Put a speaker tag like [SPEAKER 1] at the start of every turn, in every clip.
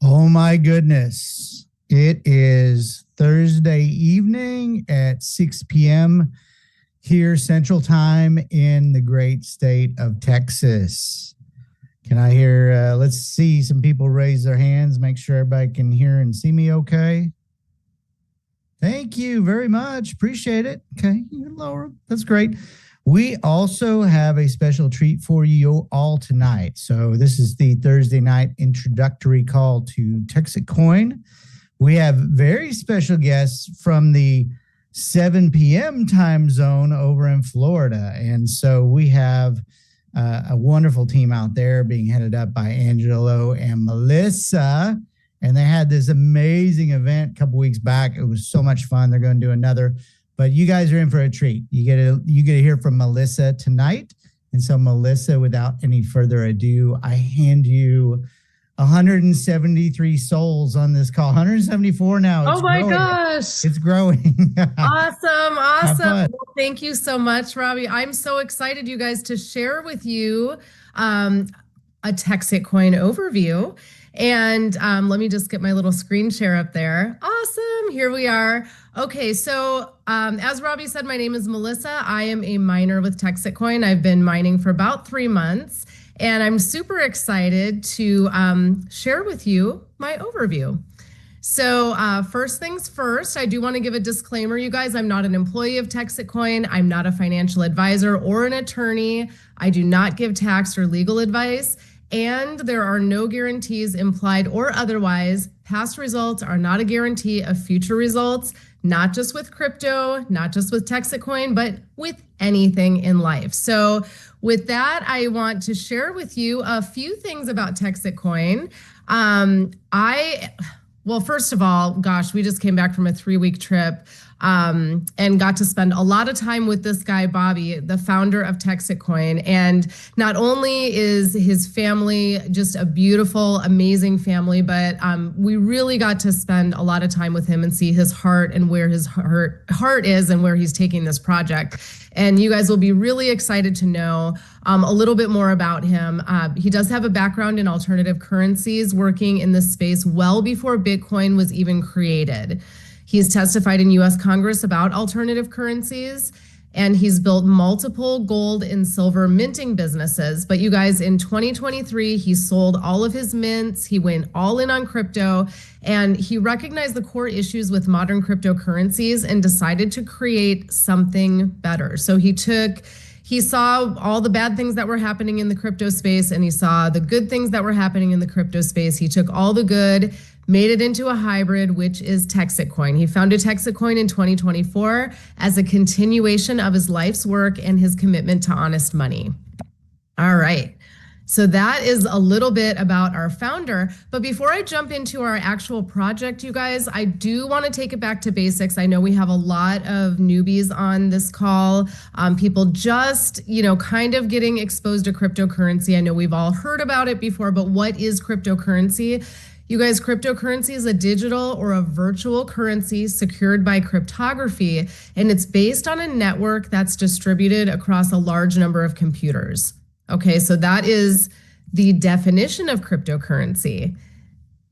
[SPEAKER 1] Oh my goodness. It is Thursday evening at 6 p.m. here Central Time in the great state of Texas. Can I hear, let's see some people raise their hands, make sure everybody can hear and see me okay. Thank you very much. Appreciate it. Okay, you can lower. That's great. We also have a special treat for you all tonight. So this is the Thursday night introductory call to Texit Coin. We have very special guests from the 7 p.m. time zone over in Florida. And so we have a wonderful team out there being headed up by Angelo and Melissa. And they had this amazing event a couple weeks back. It was so much fun. They're going to do another. But you guys are in for a treat. You get to hear from Melissa tonight. And so, Melissa, without any further ado, I hand you 173 souls on this call. 174 now.
[SPEAKER 2] It's growing. Gosh.
[SPEAKER 1] It's growing.
[SPEAKER 2] Awesome. Well, thank you so much, Robbie. I'm so excited, you guys, to share with you a Texit Coin overview. And let me just get my little screen share up there. Awesome. Here we are. Okay, so as Robbie said, my name is Melissa. I am a miner with Texit Coin. I've been mining for about 3 months, and I'm super excited to share with you my overview. So first things first, I do want to give a disclaimer, you guys. I'm not an employee of Texit Coin. I'm not a financial advisor or an attorney. I do not give tax or legal advice. And there are no guarantees, implied or otherwise. Past results are not a guarantee of future results, not just with crypto, not just with Texit Coin, but with anything in life. So with that, I want to share with you a few things about Texit Coin. Well, first of all, gosh, we just came back from a 3-week trip and got to spend a lot of time with this guy, Bobby, the founder of Texit Coin. And not only is his family just a beautiful, amazing family, but we really got to spend a lot of time with him and see his heart and where his heart is and where he's taking this project. And you guys will be really excited to know a little bit more about him. He does have a background in alternative currencies, working in this space well before Bitcoin was even created. He's testified in US Congress about alternative currencies, and he's built multiple gold and silver minting businesses. But you guys, in 2023, he sold all of his mints. He went all in on crypto, and he recognized the core issues with modern cryptocurrencies and decided to create something better. So he saw all the bad things that were happening in the crypto space, and he saw the good things that were happening in the crypto space. He took all the good, made it into a hybrid, which is Texit Coin. He founded Texit Coin in 2024 as a continuation of his life's work and his commitment to honest money. All right. So that is a little bit about our founder. But before I jump into our actual project, you guys, I do want to take it back to basics. I know we have a lot of newbies on this call, people just, kind of getting exposed to cryptocurrency. I know we've all heard about it before, but what is cryptocurrency? You guys, cryptocurrency is a digital or a virtual currency secured by cryptography, and it's based on a network that's distributed across a large number of computers. Okay, so that is the definition of cryptocurrency.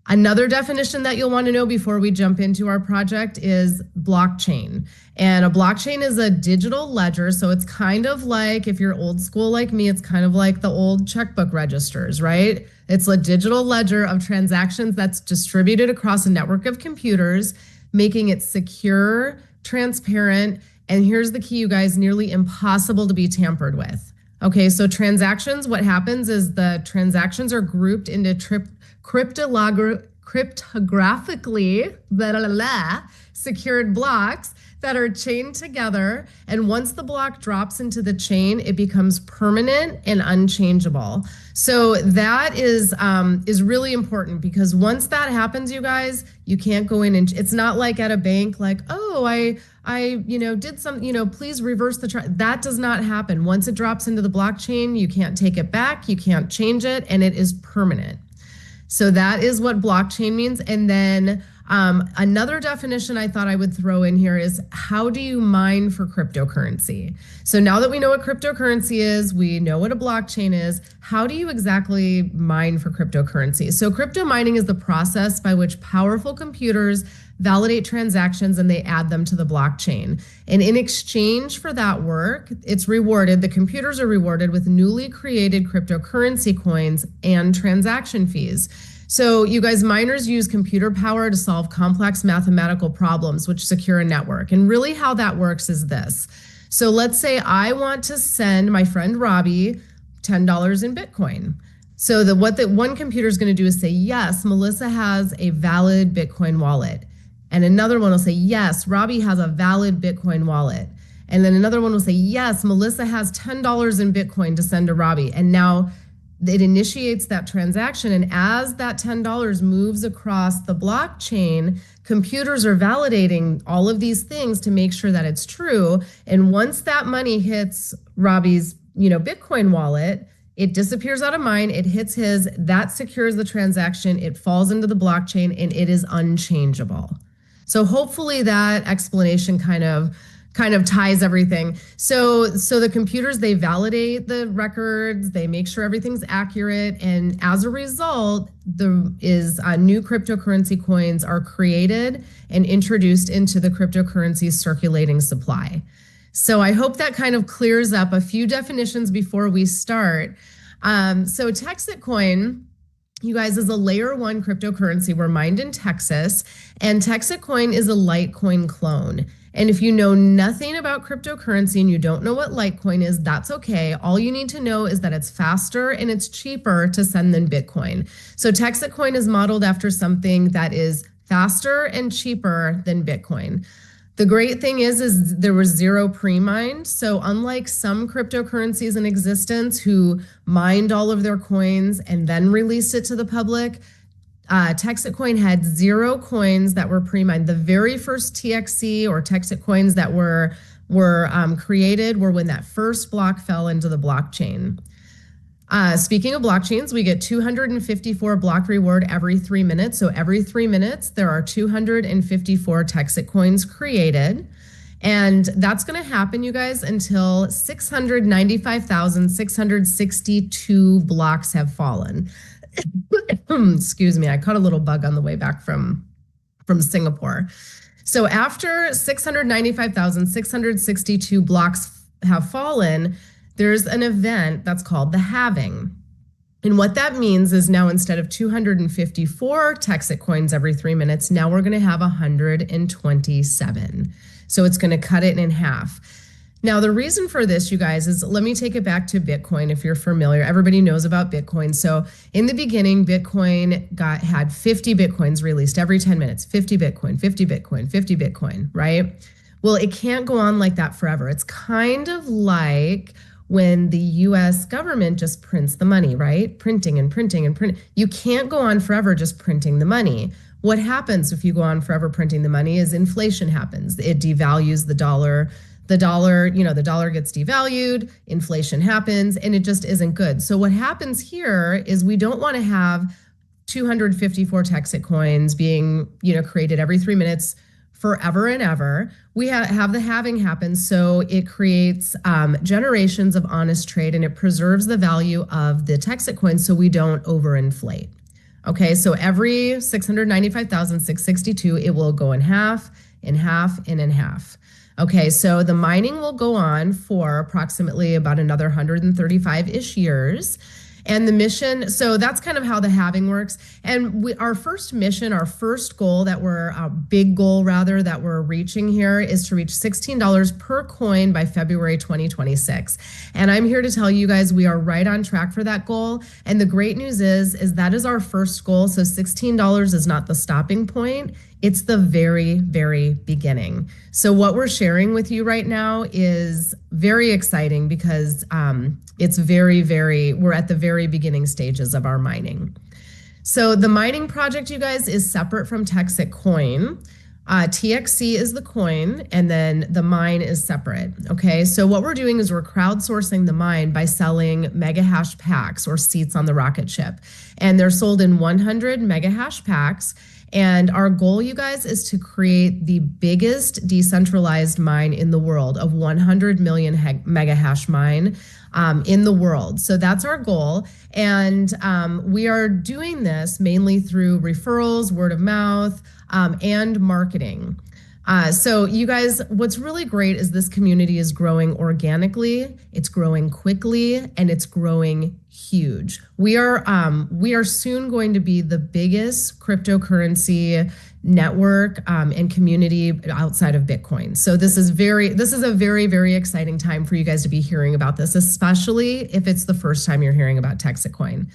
[SPEAKER 2] Another definition that you'll want to know before we jump into our project is blockchain. And a blockchain is a digital ledger. So it's kind of like, if you're old school like me, it's kind of like the old checkbook registers, right? It's a digital ledger of transactions that's distributed across a network of computers, making it secure, transparent, and here's the key, you guys, nearly impossible to be tampered with. Okay, so transactions, what happens is the transactions are grouped into cryptographically secured blocks that are chained together. And once the block drops into the chain, it becomes permanent and unchangeable. So that is really important, because once that happens, you guys, you can't go in and it's not like at a bank, like, oh, I did some, please reverse that does not happen. Once it drops into the blockchain, you can't take it back, you can't change it, and it is permanent. So that is what blockchain means. And then Another definition I thought I would throw in here is, how do you mine for cryptocurrency? So now that we know what cryptocurrency is, we know what a blockchain is, how do you exactly mine for cryptocurrency? So crypto mining is the process by which powerful computers validate transactions and they add them to the blockchain. And in exchange for that work, it's rewarded, the computers are rewarded with newly created cryptocurrency coins and transaction fees. So you guys, miners use computer power to solve complex mathematical problems which secure a network. And really how that works is this. So let's say I want to send my friend Robbie $10 in Bitcoin. So what the one computer is going to do is say, yes, Melissa has a valid Bitcoin wallet. And another one will say, yes, Robbie has a valid Bitcoin wallet. And then another one will say, yes, Melissa has $10 in Bitcoin to send to Robbie. And now it initiates that transaction. And as that $10 moves across the blockchain, computers are validating all of these things to make sure that it's true. And once that money hits Robbie's, Bitcoin wallet, it disappears out of mine, it hits his, that secures the transaction, it falls into the blockchain, and it is unchangeable. So hopefully that explanation kind of ties everything. So the computers, they validate the records, they make sure everything's accurate, and as a result, new cryptocurrency coins are created and introduced into the cryptocurrency circulating supply. So I hope that kind of clears up a few definitions before we start. So Texit Coin, you guys, is a layer 1 cryptocurrency. We're mined in Texas, and Texit Coin is a Litecoin clone. And if you know nothing about cryptocurrency and you don't know what Litecoin is, that's okay. All you need to know is that it's faster and it's cheaper to send than Bitcoin. So Texit Coin is modeled after something that is faster and cheaper than Bitcoin. The great thing is there was zero pre-mined. So unlike some cryptocurrencies in existence who mined all of their coins and then released it to the public, Texit Coin had 0 coins that were pre-mined. The very first TXC or Texit coins that were created were when that first block fell into the blockchain. Speaking of blockchains, we get 254 block reward every 3 minutes. So every 3 minutes, there are 254 Texit coins created. And that's going to happen, you guys, until 695,662 blocks have fallen. Excuse me, I caught a little bug on the way back from Singapore. So after 695,662 blocks have fallen, there's an event that's called the halving. And what that means is now instead of 254 Texit coins every 3 minutes, now we're going to have 127. So it's going to cut it in half. Now, the reason for this, you guys, is let me take it back to Bitcoin if you're familiar. Everybody knows about Bitcoin. So in the beginning, Bitcoin had 50 Bitcoins released every 10 minutes, 50 Bitcoin, 50 Bitcoin, 50 Bitcoin, right? Well, it can't go on like that forever. It's kind of like when the US government just prints the money, right? Printing and printing and printing. You can't go on forever just printing the money. What happens if you go on forever printing the money is inflation happens. It devalues the dollar. The dollar gets devalued, inflation happens, and it just isn't good. So what happens here is we don't want to have 254 Texit coins being, created every 3 minutes forever and ever. We have the halving happen, so it creates generations of honest trade, and it preserves the value of the Texit coins so we don't overinflate. Okay, so every 695,662, it will go in half, and in half. Okay, so the mining will go on for approximately about another 135-ish years. And the mission, so that's kind of how the halving works. And our first mission, our first goal that big goal that we're reaching here is to reach $16 per coin by February 2026. And I'm here to tell you guys we are right on track for that goal. And the great news is that is our first goal. So $16 is not the stopping point. It's the very, very beginning. So what we're sharing with you right now is very exciting because it's we're at the very beginning stages of our mining. So the mining project, you guys, is separate from Texit Coin. TXC is the coin, and then the mine is separate. Okay, so what we're doing is we're crowdsourcing the mine by selling mega hash packs or seats on the rocket ship, and they're sold in 100 mega hash packs. And our goal, you guys, is to create the biggest decentralized mine in the world of 100 million mega hash mine in the world. So that's our goal. And we are doing this mainly through referrals, word of mouth, and marketing. So you guys, what's really great is this community is growing organically, it's growing quickly, and it's growing huge. We are soon going to be the biggest cryptocurrency network and community outside of Bitcoin. So this is a very, very exciting time for you guys to be hearing about this, especially if it's the first time you're hearing about Texit Coin.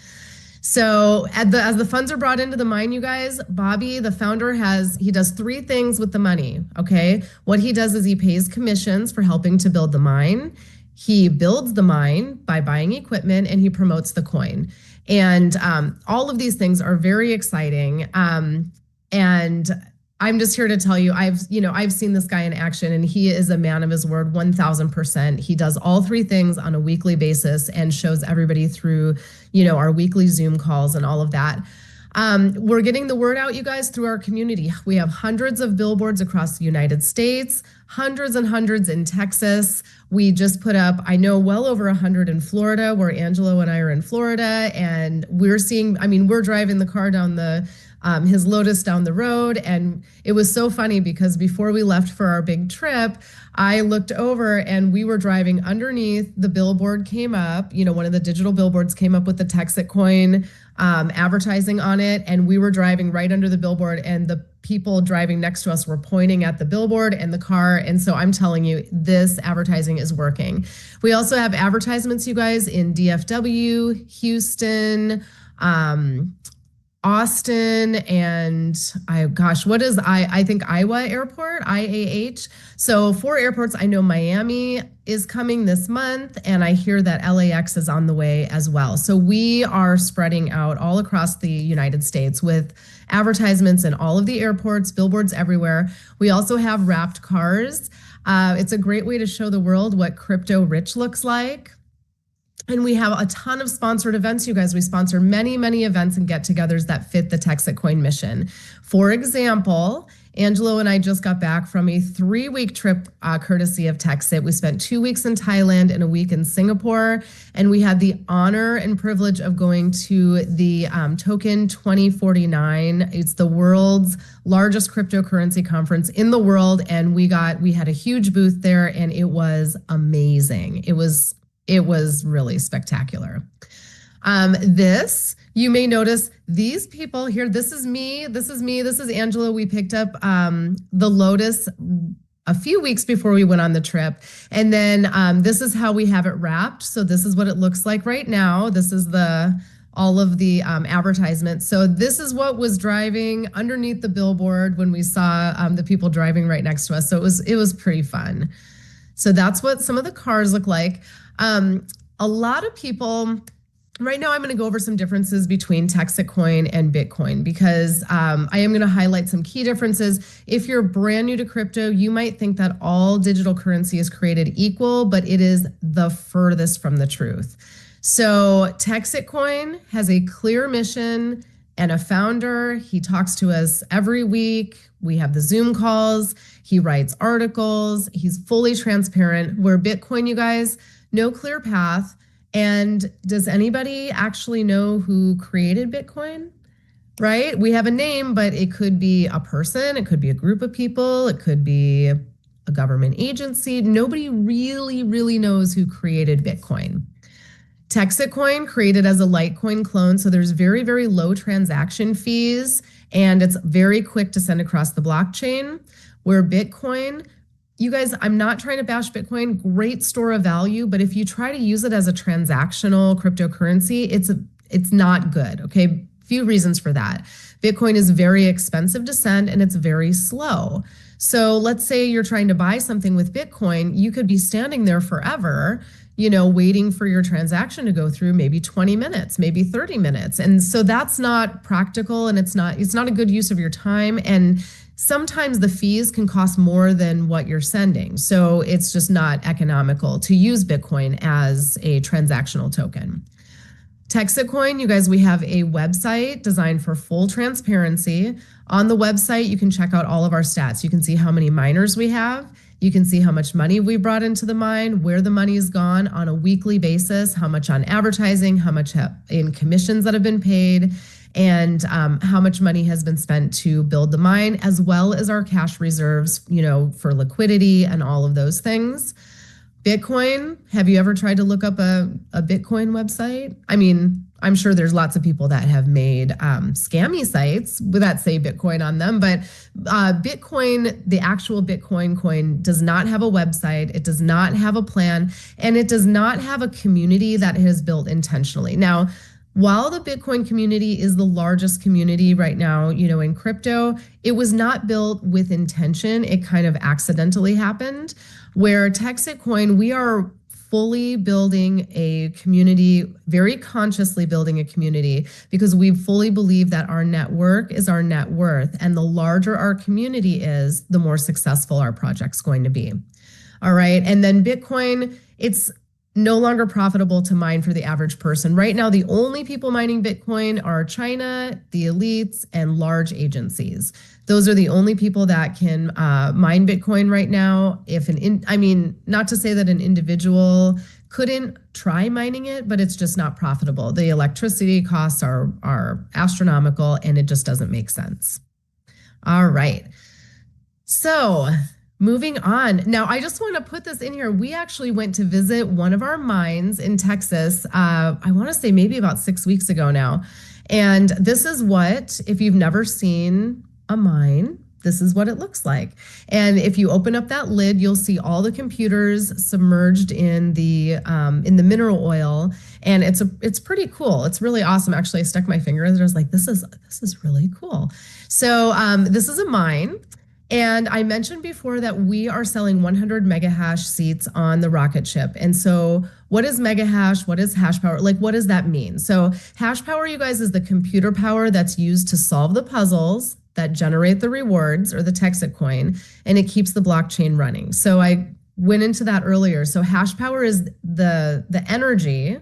[SPEAKER 2] So as the funds are brought into the mine, you guys, Bobby, the founder, he does three things with the money, okay? What he does is he pays commissions for helping to build the mine. He builds the mine by buying equipment, and he promotes the coin. And all of these things are very exciting. And I'm just here to tell you, I've seen this guy in action, and he is a man of his word, 1000%. He does all three things on a weekly basis and shows everybody through, our weekly Zoom calls and all of that. We're getting the word out, you guys, through our community. We have hundreds of billboards across the United States, hundreds and hundreds in Texas. We just put up, I know, well over 100 in Florida, where Angelo and I are in Florida, and we're driving the car down his Lotus down the road. And it was so funny because before we left for our big trip, I looked over and we were driving underneath the billboard came up, one of the digital billboards came up with the Texit Coin advertising on it. And we were driving right under the billboard, and the people driving next to us were pointing at the billboard and the car. And so I'm telling you, this advertising is working. We also have advertisements, you guys, in DFW, Houston, Austin, and I think Iowa Airport, IAH. So 4 airports. I know Miami is coming this month, and I hear that LAX is on the way as well. So we are spreading out all across the United States with advertisements in all of the airports, billboards everywhere. We also have wrapped cars. It's a great way to show the world what crypto rich looks like. And we have a ton of sponsored events, you guys. We sponsor many, many events and get-togethers that fit the Texit Coin mission. For example, Angelo and I just got back from a 3-week trip courtesy of Texit. We spent 2 weeks in Thailand and a week in Singapore, and we had the honor and privilege of going to the Token 2049. It's the world's largest cryptocurrency conference in the world, and we had a huge booth there, and it was amazing. It was really spectacular. You may notice these people here. This is me. This is Angela. We picked up the Lotus a few weeks before we went on the trip. And then this is how we have it wrapped. So this is what it looks like right now. This is all of the advertisements. So this is what was driving underneath the billboard when we saw the people driving right next to us. So it was pretty fun. So that's what some of the cars look like. A lot of people, right now I'm going to go over some differences between Texit Coin and Bitcoin because I am going to highlight some key differences. If you're brand new to crypto, you might think that all digital currency is created equal, but it is the furthest from the truth. So Texit Coin has a clear mission and a founder. He talks to us every week. We have the Zoom calls. He writes articles. He's fully transparent. Where Bitcoin, you guys, no clear path. And does anybody actually know who created Bitcoin? Right? We have a name, but it could be a person. It could be a group of people. It could be a government agency. Nobody really, really knows who created Bitcoin. Texit Coin created as a Litecoin clone. So there's very, very low transaction fees, and it's very quick to send across the blockchain. Where Bitcoin, you guys, I'm not trying to bash Bitcoin, great store of value, but if you try to use it as a transactional cryptocurrency, it's not good, okay? Few reasons for that. Bitcoin is very expensive to send, and it's very slow. So let's say you're trying to buy something with Bitcoin, you could be standing there forever, waiting for your transaction to go through maybe 20 minutes, maybe 30 minutes. And so that's not practical, and it's not a good use of your time. And sometimes the fees can cost more than what you're sending. So it's just not economical to use Bitcoin as a transactional token. Texit Coin, you guys, we have a website designed for full transparency. On the website, you can check out all of our stats. You can see how many miners we have. You can see how much money we brought into the mine, where the money is gone on a weekly basis, how much on advertising, how much in commissions that have been paid, and how much money has been spent to build the mine, as well as our cash reserves, for liquidity and all of those things. Bitcoin, have you ever tried to look up a Bitcoin website? I mean, I'm sure there's lots of people that have made scammy sites that say Bitcoin on them, but Bitcoin, the actual Bitcoin coin, does not have a website. It does not have a plan, and it does not have a community that it has built intentionally. Now, while the Bitcoin community is the largest community right now, in crypto, it was not built with intention. It kind of accidentally happened. Where Texit Coin, we are fully building a community, very consciously building a community, because we fully believe that our network is our net worth. And the larger our community is, the more successful our project's going to be. All right. And then Bitcoin, it's no longer profitable to mine for the average person. Right now, the only people mining Bitcoin are China, the elites, and large agencies. Those are the only people that can mine Bitcoin right now. Not to say that an individual couldn't try mining it, but it's just not profitable. The electricity costs are astronomical, and it just doesn't make sense. All right. So moving on. Now, I just want to put this in here. We actually went to visit one of our mines in Texas, I want to say maybe about 6 weeks ago now. And this is what, if you've never seen a mine, this is what it looks like. And if you open up that lid, you'll see all the computers submerged in the mineral oil. And it's pretty cool. It's really awesome. Actually, I stuck my finger in there. I was like, this is really cool. So this is a mine. And I mentioned before that we are selling 100 megahash seats on the rocket ship. And so what is megahash? What is hash power? Like, what does that mean? So hash power, you guys, is the computer power that's used to solve the puzzles that generate the rewards, or the Texit coin, and it keeps the blockchain running. So I went into that earlier. So hash power is the energy,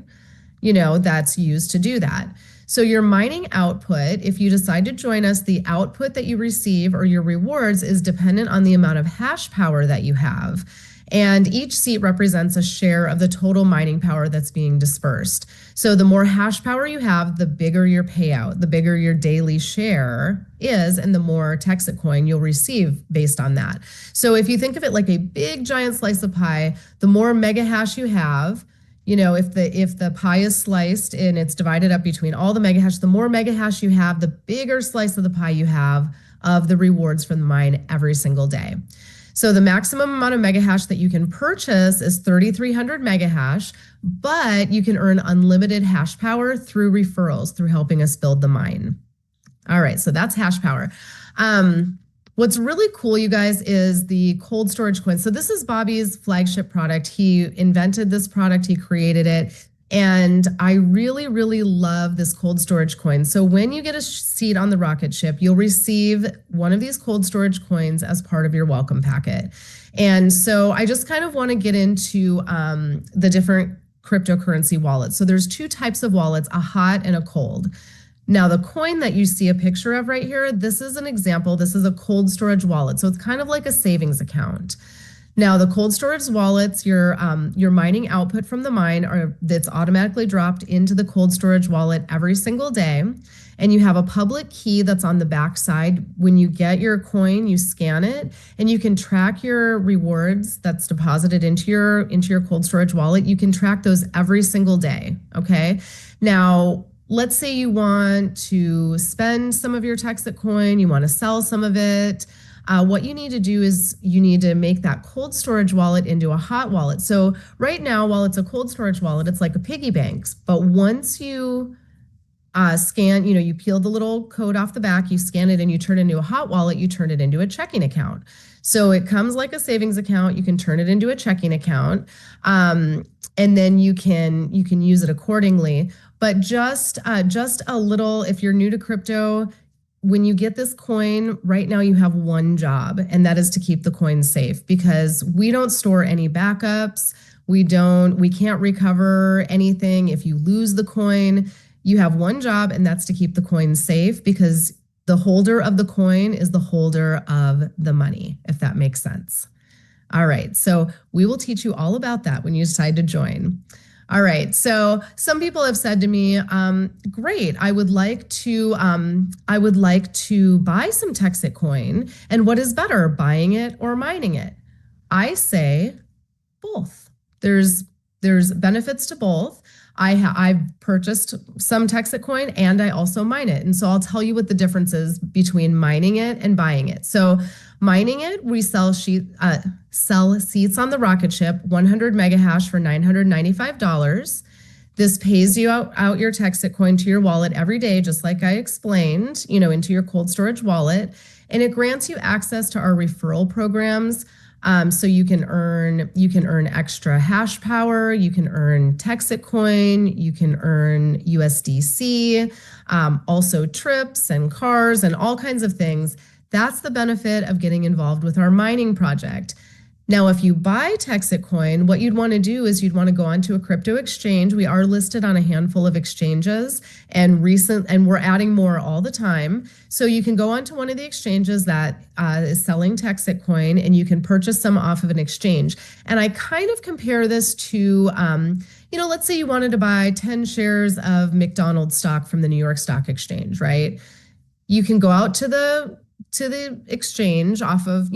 [SPEAKER 2] that's used to do that. So your mining output, if you decide to join us, the output that you receive, or your rewards, is dependent on the amount of hash power that you have. And each seat represents a share of the total mining power that's being dispersed. So the more hash power you have, the bigger your payout, the bigger your daily share is, and the more Texit coin you'll receive based on that. So if you think of it like a big giant slice of pie, the more mega hash you have, if the pie is sliced and it's divided up between all the mega hash, the more mega hash you have, the bigger slice of the pie you have of the rewards from the mine every single day. So the maximum amount of mega hash that you can purchase is 3,300 mega hash, but you can earn unlimited hash power through referrals, through helping us build the mine. All right, so that's hash power. What's really cool, you guys, is the cold storage coin. So this is Bobby's flagship product. He invented this product, he created it. And I really, really love this cold storage coin. So when you get a seat on the rocket ship, you'll receive one of these cold storage coins as part of your welcome packet. And so I just kind of want to get into the different cryptocurrency wallets. So there's two types of wallets, a hot and a cold. Now, the coin that you see a picture of right here, this is an example. This is a cold storage wallet. So it's kind of like a savings account. Now, the cold storage wallets, your mining output from the mine that's automatically dropped into the cold storage wallet every single day. And you have a public key that's on the back side. When you get your coin, you scan it, and you can track your rewards that's deposited into your cold storage wallet. You can track those every single day, okay? Now, let's say you want to spend some of your Texit coin, you want to sell some of it. What you need to do is you need to make that cold storage wallet into a hot wallet. So right now, while it's a cold storage wallet, it's like a piggy bank. But once you scan, you peel the little code off the back, you scan it and you turn it into a hot wallet, you turn it into a checking account. So it comes like a savings account. You can turn it into a checking account, and then you can use it accordingly. But just a little, if you're new to crypto, when you get this coin, right now you have one job, and that is to keep the coin safe, because we don't store any backups. We can't recover anything. If you lose the coin, you have one job, and that's to keep the coin safe, because the holder of the coin is the holder of the money, if that makes sense. All right, so we will teach you all about that when you decide to join. All right, so some people have said to me, great, I would like to buy some Texit Coin, and what is better, buying it or mining it? I say both. There's benefits to both. I've purchased some Texit Coin and I also mine it. And so I'll tell you what the difference is between mining it and buying it. So mining it, we sell seats on the rocket ship, 100 megahash for $995. This pays you out your Texit Coin to your wallet every day, just like I explained, into your cold storage wallet. And it grants you access to our referral programs. So you can earn extra hash power, you can earn Texit Coin, you can earn USDC, also trips and cars and all kinds of things. That's the benefit of getting involved with our mining project. Now, if you buy Texit Coin, what you'd want to do is you'd want to go onto a crypto exchange. We are listed on a handful of exchanges, and we're adding more all the time. So you can go onto one of the exchanges that is selling Texit Coin, and you can purchase some off of an exchange. And I kind of compare this to, let's say you wanted to buy 10 shares of McDonald's stock from the New York Stock Exchange, right? You can go out to the exchange off of,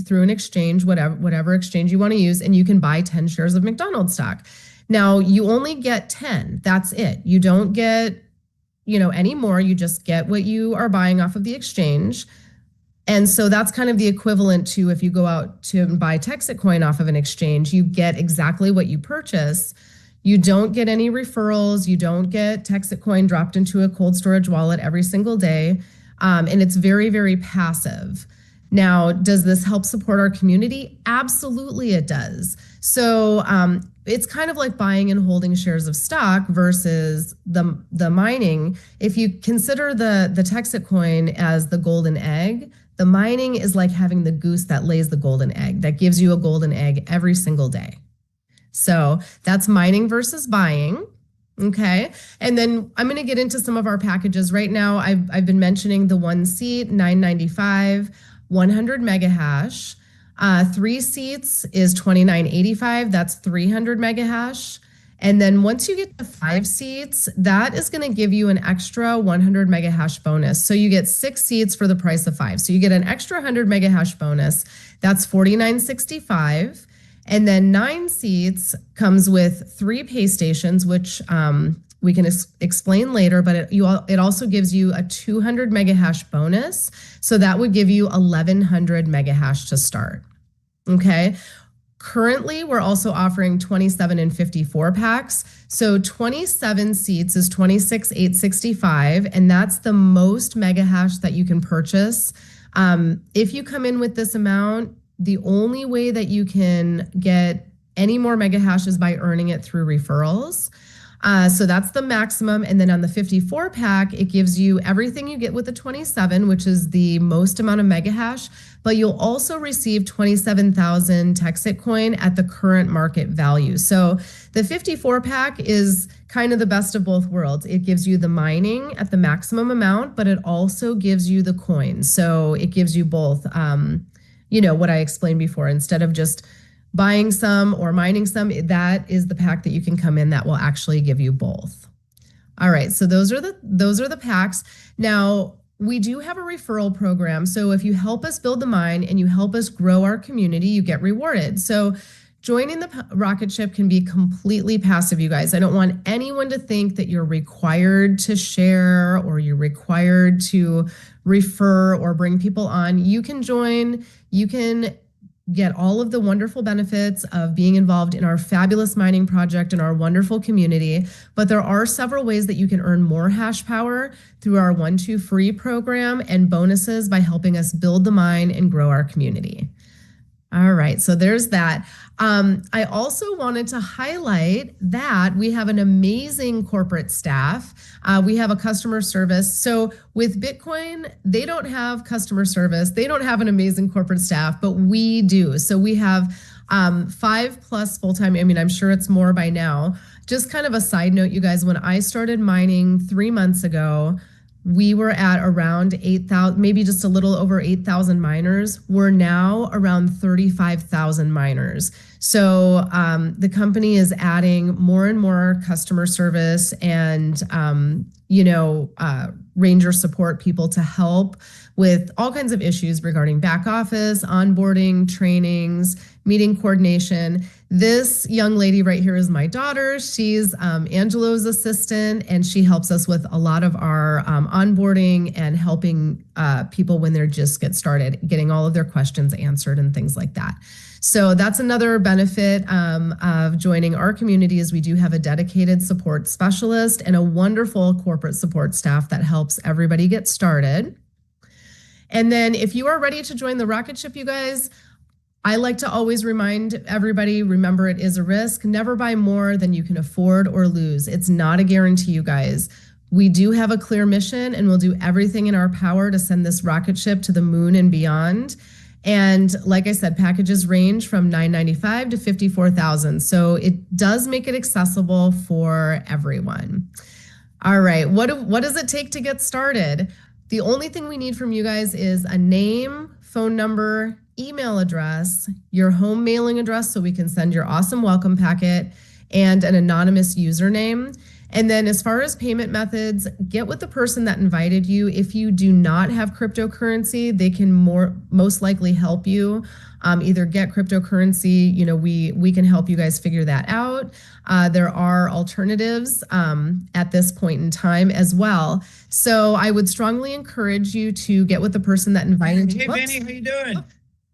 [SPEAKER 2] through an exchange, whatever exchange you want to use, and you can buy 10 shares of McDonald's stock. Now, you only get 10. That's it. You don't get, any more. You just get what you are buying off of the exchange. And so that's kind of the equivalent to if you go out to buy Texit Coin off of an exchange, you get exactly what you purchase. You don't get any referrals. You don't get Texit Coin dropped into a cold storage wallet every single day. And it's very, very passive. Now, does this help support our community? Absolutely it does. So it's kind of like buying and holding shares of stock versus the mining. If you consider the Texit Coin as the golden egg, the mining is like having the goose that lays the golden egg, that gives you a golden egg every single day. So that's mining versus buying. Okay. And then I'm going to get into some of our packages right now. I've been mentioning the 1 seat, $9.95. 100 megahash. 3 seats is $29.85. That's 300 megahash. And then once you get to 5 seats, that is going to give you an extra 100 megahash bonus. So you get 6 seats for the price of 5. So you get an extra 100 megahash bonus. That's $49.65. And then 9 seats comes with 3 pay stations, which we can explain later, but it also gives you a 200 megahash bonus. So that would give you 1,100 megahash to start. Okay. Currently, we're also offering 27 and 54 packs. So 27 seats is 26,865, and that's the most megahash that you can purchase. If you come in with this amount, the only way that you can get any more megahash is by earning it through referrals. So that's the maximum. And then on the 54 pack, it gives you everything you get with the 27, which is the most amount of megahash, but you'll also receive 27,000 Texit Coin at the current market value. So the 54 pack is kind of the best of both worlds. It gives you the mining at the maximum amount, but it also gives you the coin. So it gives you both, what I explained before. Instead of just buying some or mining some, that is the pack that you can come in that will actually give you both. All right, so those are the packs. Now, we do have a referral program. So if you help us build the mine and you help us grow our community, you get rewarded. So joining the rocket ship can be completely passive, you guys. I don't want anyone to think that you're required to share or you're required to refer or bring people on. You can join, you can get all of the wonderful benefits of being involved in our fabulous mining project and our wonderful community. But there are several ways that you can earn more hash power through our 1-2 free program and bonuses by helping us build the mine and grow our community. All right, so there's that. I also wanted to highlight that we have an amazing corporate staff. We have a customer service. So with Bitcoin, they don't have customer service. They don't have an amazing corporate staff, but we do. So we have 5+ full-time. I mean, I'm sure it's more by now. Just kind of a side note, you guys, when I started mining 3 months ago, we were at around 8,000, maybe just a little over 8,000 miners. We're now around 35,000 miners. So the company is adding more and more customer service and, ranger support people to help with all kinds of issues regarding back office, onboarding, trainings, meeting coordination. This young lady right here is my daughter. She's Angelo's assistant, and she helps us with a lot of our onboarding and helping people when they're just get started, getting all of their questions answered and things like that. So that's another benefit of joining our community is we do have a dedicated support specialist and a wonderful corporate support staff that helps everybody get started. And then if you are ready to join the rocket ship, you guys, I like to always remind everybody, remember it is a risk. Never buy more than you can afford or lose. It's not a guarantee, you guys. We do have a clear mission and we'll do everything in our power to send this rocket ship to the moon and beyond. And like I said, packages range from $995 to $54,000. So it does make it accessible for everyone. All right, what does it take to get started? The only thing we need from you guys is a name, phone number, email address, your home mailing address so we can send your awesome welcome packet, and an anonymous username. And then as far as payment methods, get with the person that invited you. If you do not have cryptocurrency, they can most likely help you either get cryptocurrency. We can help you guys figure that out. There are alternatives at this point in time as well. So I would strongly encourage you to get with the person that invited you.
[SPEAKER 3] Hey, Vinny, how you doing?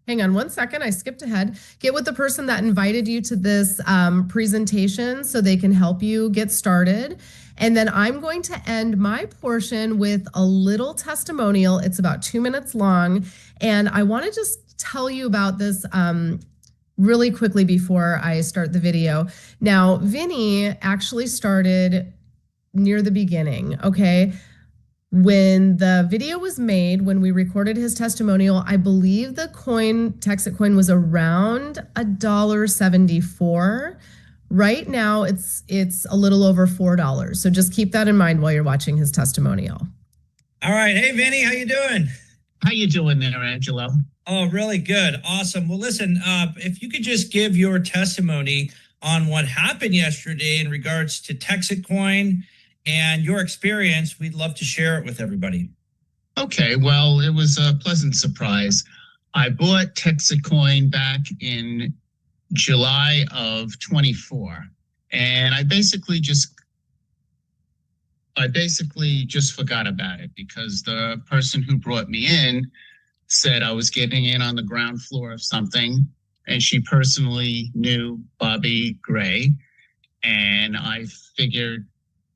[SPEAKER 2] Hang on one second, I skipped ahead. Get with the person that invited you to this presentation so they can help you get started. And then I'm going to end my portion with a little testimonial. It's about 2 minutes long. And I want to just tell you about this really quickly before I start the video. Now, Vinny actually started near the beginning, okay? When the video was made, when we recorded his testimonial, I believe the coin, Texit Coin, was around $1.74. Right now, it's a little over $4. So just keep that in mind while you're watching his testimonial.
[SPEAKER 3] All right. Hey, Vinny, how you doing?
[SPEAKER 4] How you doing there, Angelo?
[SPEAKER 3] Oh, really good. Awesome. Well, listen, if you could just give your testimony on what happened yesterday in regards to Texit Coin and your experience, we'd love to share it with everybody.
[SPEAKER 4] Okay, well, it was a pleasant surprise. I bought Texit Coin back in July of 24, and I basically just forgot about it because the person who brought me in said I was getting in on the ground floor of something, and she personally knew Bobby Gray, and I figured,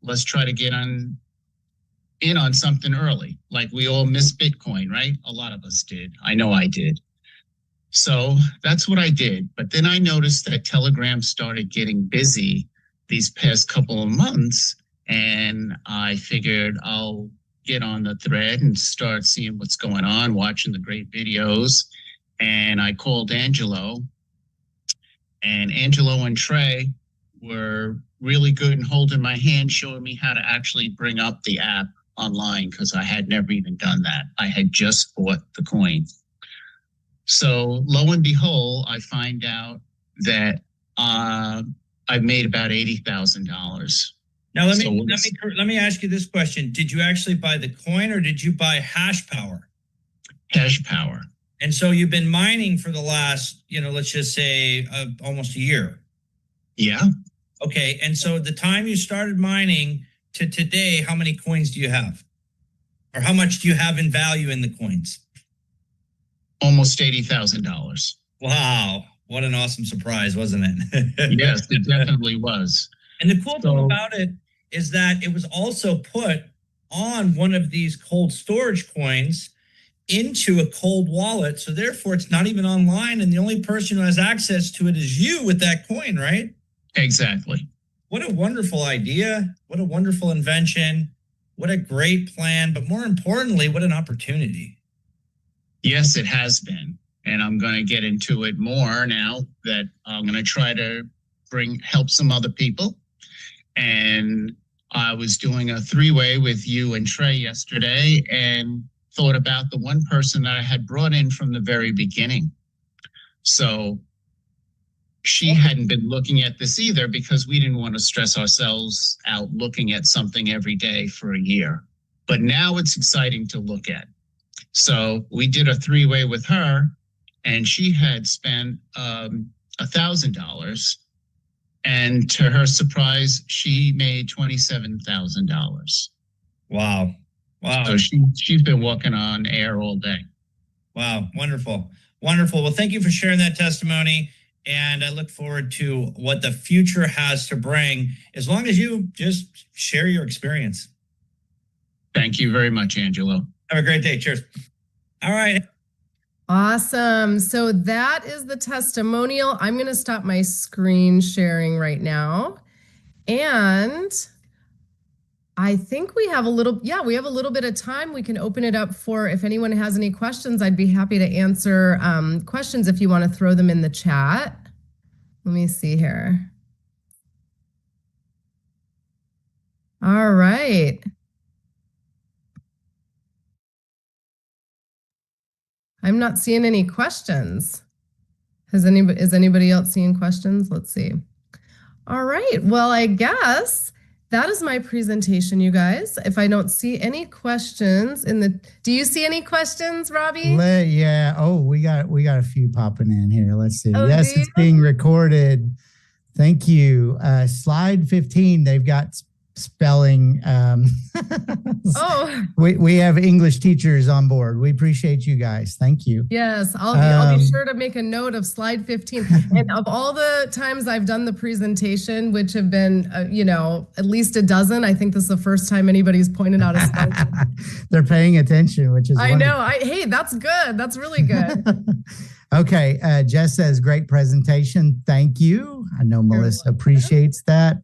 [SPEAKER 4] let's try to get in on something early. Like we all missed Bitcoin, right? A lot of us did. I know I did. So that's what I did. But then I noticed that Telegram started getting busy these past couple of months. And I figured I'll get on the thread and start seeing what's going on, watching the great videos. And I called Angelo. And Angelo and Trey were really good in holding my hand, showing me how to actually bring up the app online because I had never even done that. I had just bought the coin. So lo and behold, I find out that I've made about $80,000.
[SPEAKER 3] Now let me ask you this question: did you actually buy the coin or did you buy hash power?
[SPEAKER 4] Hash power.
[SPEAKER 3] And so you've been mining for the last, let's just say almost a year.
[SPEAKER 4] Yeah.
[SPEAKER 3] Okay, and so the time you started mining to today, how many coins do you have? Or how much do you have in value in the coins?
[SPEAKER 4] Almost $80,000.
[SPEAKER 3] Wow. What an awesome surprise, wasn't it?
[SPEAKER 4] Yes, it definitely was.
[SPEAKER 3] And the cool thing
[SPEAKER 4] So,
[SPEAKER 3] about it is that it was also put on one of these cold storage coins into a cold wallet. So therefore, it's not even online. And the only person who has access to it is you with that coin, right?
[SPEAKER 4] exactly.
[SPEAKER 3] What a wonderful idea. What a wonderful invention. What a great plan. But more importantly, what an opportunity.
[SPEAKER 4] Yes, it has been. And I'm going to get into it more now that I'm going to try to help some other people. And I was doing a three-way with you and Trey yesterday and thought about the one person that I had brought in from the very beginning. So she hadn't been looking at this either because we didn't want to stress ourselves out looking at something every day for a year. But now it's exciting to look at. So we did a three-way with her, and she had spent $1,000. And to her surprise, she made $27,000.
[SPEAKER 3] Wow. Wow.
[SPEAKER 4] So she's been walking on air all day.
[SPEAKER 3] Wow. Wonderful. Wonderful. Well, thank you for sharing that testimony. And I look forward to what the future has to bring, as long as you just share your experience.
[SPEAKER 4] Thank you very much, Angelo.
[SPEAKER 3] Have a great day. Cheers. All right.
[SPEAKER 2] Awesome. So that is the testimonial. I'm going to stop my screen sharing right now. And I think we have a little bit of time. We can open it up for if anyone has any questions. I'd be happy to answer questions if you want to throw them in the chat. Let me see here. All right. I'm not seeing any questions. Is anybody else seeing questions? Let's see. All right. Well, I guess that is my presentation, you guys. If I don't see any questions do you see any questions, Robbie?
[SPEAKER 1] Yeah. Oh, we got a few popping in here. Let's see.
[SPEAKER 2] Oh,
[SPEAKER 1] yes, it's being recorded. Thank you. Slide 15. They've got spelling.
[SPEAKER 2] Oh,
[SPEAKER 1] we have English teachers on board. We appreciate you guys. Thank you.
[SPEAKER 2] yes, I'll be sure to make a note of slide 15. And of all the times I've done the presentation, which have been, at least a dozen, I think this is the first time anybody's pointed out a slide.
[SPEAKER 1] They're paying attention, which is wonderful.
[SPEAKER 2] know. Hey, that's good. That's really good.
[SPEAKER 1] Okay. Jess says, great presentation. Thank you. I know Melissa appreciates that.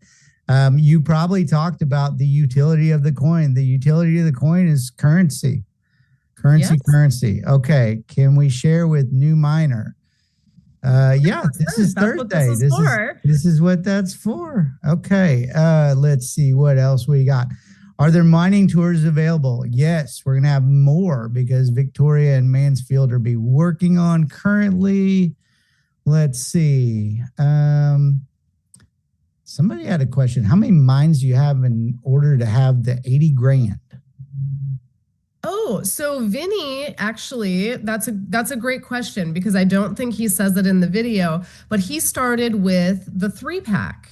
[SPEAKER 1] You probably talked about the utility of the coin. The utility of the coin is currency. Currency. Okay. Can we share with new miner? Yeah, this is Thursday. This is what that's for. Okay. Let's see what else we got. Are there mining tours available? Yes, we're going to have more because Victoria and Mansfield are working on currently. Let's see. Somebody had a question. How many mines do you have in order to have the 80 grand?
[SPEAKER 2] Oh, so Vinny, actually, that's a great question because I don't think he says it in the video, but he started with the 3-pack.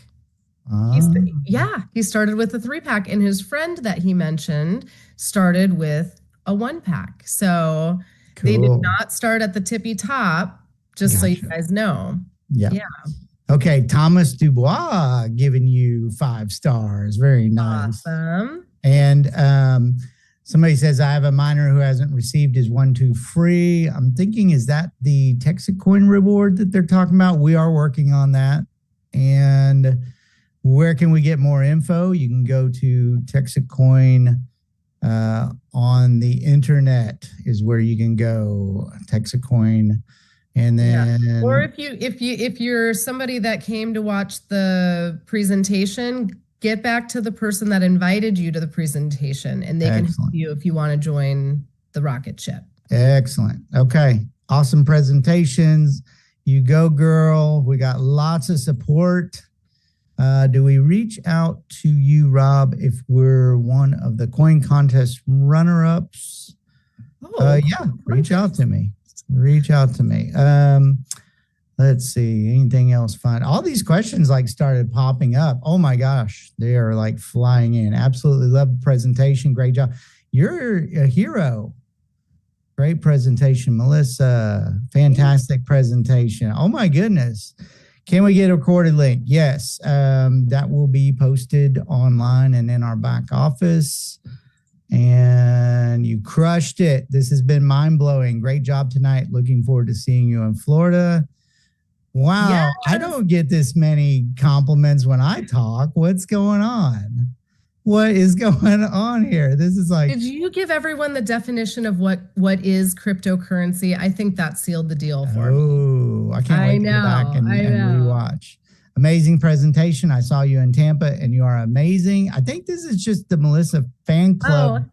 [SPEAKER 2] He started with the 3-pack, and his friend that he mentioned started with a 1-pack. So They did not start at the tippy top, just so you guys know.
[SPEAKER 1] Yeah. Okay, Thomas Dubois giving you 5 stars. Very nice.
[SPEAKER 2] Awesome.
[SPEAKER 1] And somebody says, I have a miner who hasn't received his 1-2 free. I'm thinking, is that the Texit Coin reward that they're talking about? We are working on that. And where can we get more info? You can go to Texit Coin on the internet is where you can go. Texit Coin. And then,
[SPEAKER 2] or if you're somebody that came to watch the presentation, get back to the person that invited you to the presentation, and they can help you if you want to join the rocket ship.
[SPEAKER 1] Excellent. Okay. Awesome presentations. You go, girl. We got lots of support. Do we reach out to you, Rob, if we're one of the coin contest runner-ups? Yeah, reach out to me. Let's see. Anything else fun? All these questions started popping up. Oh my gosh. They are flying in. Absolutely love the presentation. Great job. You're a hero. Great presentation, Melissa. Fantastic presentation. Oh my goodness. Can we get a recorded link? Yes. That will be posted online and in our back office. And you crushed it. This has been mind-blowing. Great job tonight. Looking forward to seeing you in Florida. Wow. Yes. I don't get this many compliments when I talk. What's going on? What is going on here? This is like...
[SPEAKER 2] Did you give everyone the definition of what is cryptocurrency? I think that sealed the deal for me.
[SPEAKER 1] Oh, I can't wait to go back and rewatch. Amazing presentation. I saw you in Tampa and you are amazing. I think this is just the Melissa fan club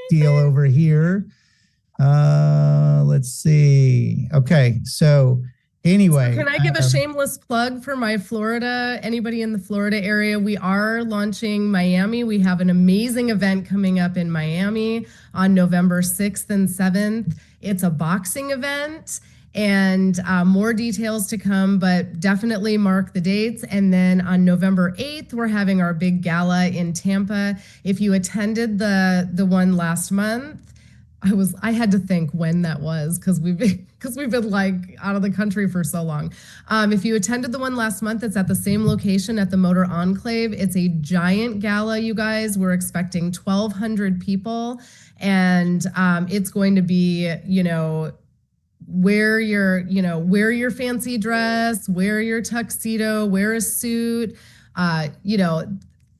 [SPEAKER 1] deal over here. Let's see. Okay. So anyway.
[SPEAKER 2] So can I give a shameless plug for my Florida, anybody in the Florida area? We are launching Miami. We have an amazing event coming up in Miami on November 6th and 7th. It's a boxing event. And more details to come, but definitely mark the dates. And then on November 8th, we're having our big gala in Tampa. If you attended the one last month, I had to think when that was because we've been like out of the country for so long. If you attended the one last month, it's at the same location at the Motor Enclave. It's a giant gala, you guys. We're expecting 1,200 people, and it's going to be, wear your fancy dress, wear your tuxedo, wear a suit,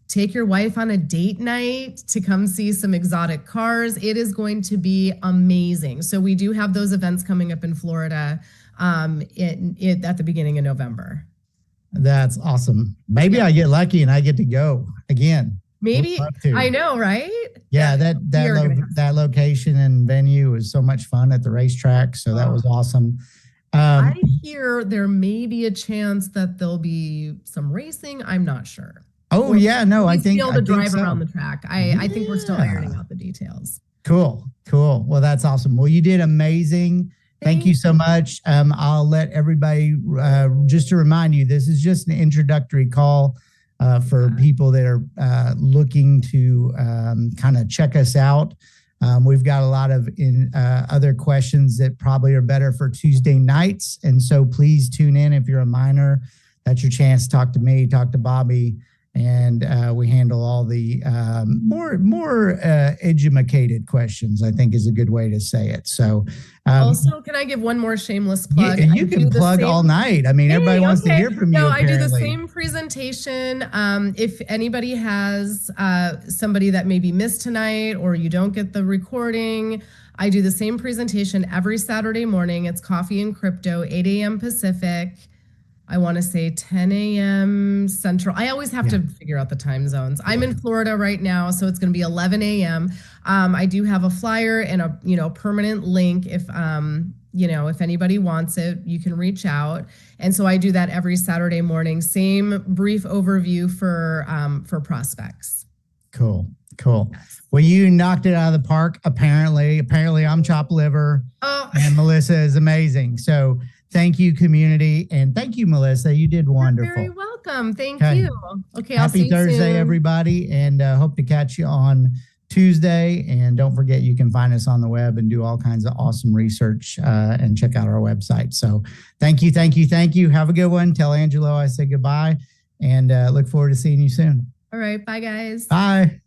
[SPEAKER 2] take your wife on a date night to come see some exotic cars. It is going to be amazing. So we do have those events coming up in Florida at the beginning of November.
[SPEAKER 1] That's awesome. Maybe I get lucky and I get to go again.
[SPEAKER 2] Maybe. I know, right?
[SPEAKER 1] Yeah, that location and venue was so much fun at the racetrack. So that was awesome.
[SPEAKER 2] I hear there may be a chance that there'll be some racing. I'm not sure.
[SPEAKER 1] Oh, yeah. No, I think.
[SPEAKER 2] Be able to drive around the track. I think we're still ironing out the details.
[SPEAKER 1] Cool. Well, that's awesome. Well, you did amazing. Thank you so much. I'll let everybody, just to remind you, this is just an introductory call. For people that are looking to kind of check us out. We've got a lot of other questions that probably are better for Tuesday nights. And so please tune in if you're a minor. That's your chance to talk to me, talk to Bobby, and we handle all the more educated questions, I think is a good way to say it. So
[SPEAKER 2] also, can I give one more shameless plug?
[SPEAKER 1] Yeah, you can plug all night. I mean, everybody wants to hear from you.
[SPEAKER 2] No, I do the same presentation. If anybody has somebody that maybe missed tonight or you don't get the recording, I do the same presentation every Saturday morning. It's Coffee and Crypto, 8 a.m. Pacific. I want to say 10 a.m. Central. I always have to figure out the time zones. I'm in Florida right now, so it's going to be 11 a.m. I do have a flyer and a permanent link. If if anybody wants it, you can reach out. And so I do that every Saturday morning. Same brief overview for prospects.
[SPEAKER 1] Cool. Well, you knocked it out of the park. Apparently, I'm chopped liver, and Melissa is amazing. So. Thank you, community, and thank you, Melissa. You did wonderful.
[SPEAKER 2] You're very welcome. Thank you. Okay, I'll see you
[SPEAKER 1] soon. Happy Thursday, everybody, and hope to catch you on Tuesday. And don't forget, you can find us on the web and do all kinds of awesome research and check out our website. So thank you. Have a good one. Tell Angelo I said goodbye, and look forward to seeing you soon.
[SPEAKER 2] All right. Bye, guys.
[SPEAKER 1] Bye.